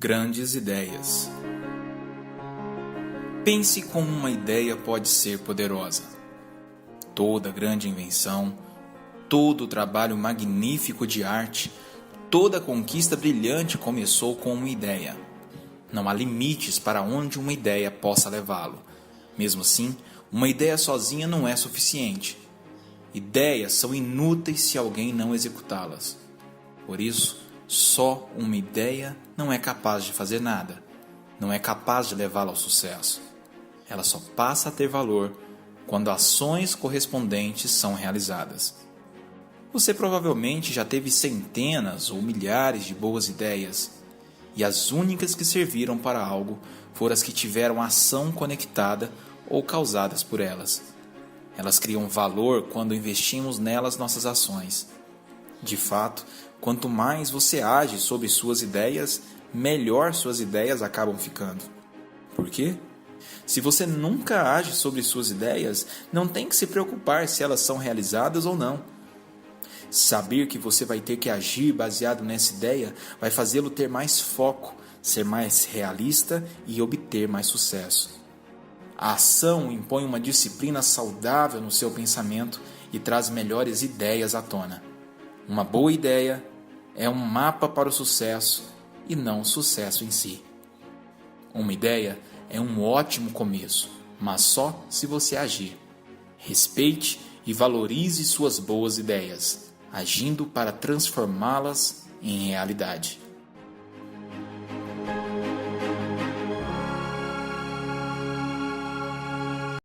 Grandes ideias. Pense como uma ideia pode ser poderosa. Toda grande invenção, todo trabalho magnífico de arte, toda conquista brilhante começou com uma ideia. Não há limites para onde uma ideia possa levá-lo. Mesmo assim, uma ideia sozinha não é suficiente. Ideias são inúteis se alguém não executá-las. Por isso, só uma ideia não é capaz de fazer nada. Não é capaz de levá-la ao sucesso. Ela só passa a ter valor quando ações correspondentes são realizadas. Você provavelmente já teve centenas ou milhares de boas ideias, e as únicas que serviram para algo foram as que tiveram ação conectada ou causadas por elas. Elas criam valor quando investimos nelas nossas ações. De fato, quanto mais você age sobre suas ideias, melhor suas ideias acabam ficando. Por quê? Se você nunca age sobre suas ideias, não tem que se preocupar se elas são realizadas ou não. Saber que você vai ter que agir baseado nessa ideia vai fazê-lo ter mais foco, ser mais realista e obter mais sucesso. A ação impõe uma disciplina saudável no seu pensamento e traz melhores ideias à tona. Uma boa ideia é um mapa para o sucesso e não o sucesso em si. Uma ideia é um ótimo começo, mas só se você agir. Respeite e valorize suas boas ideias, agindo para transformá-las em realidade.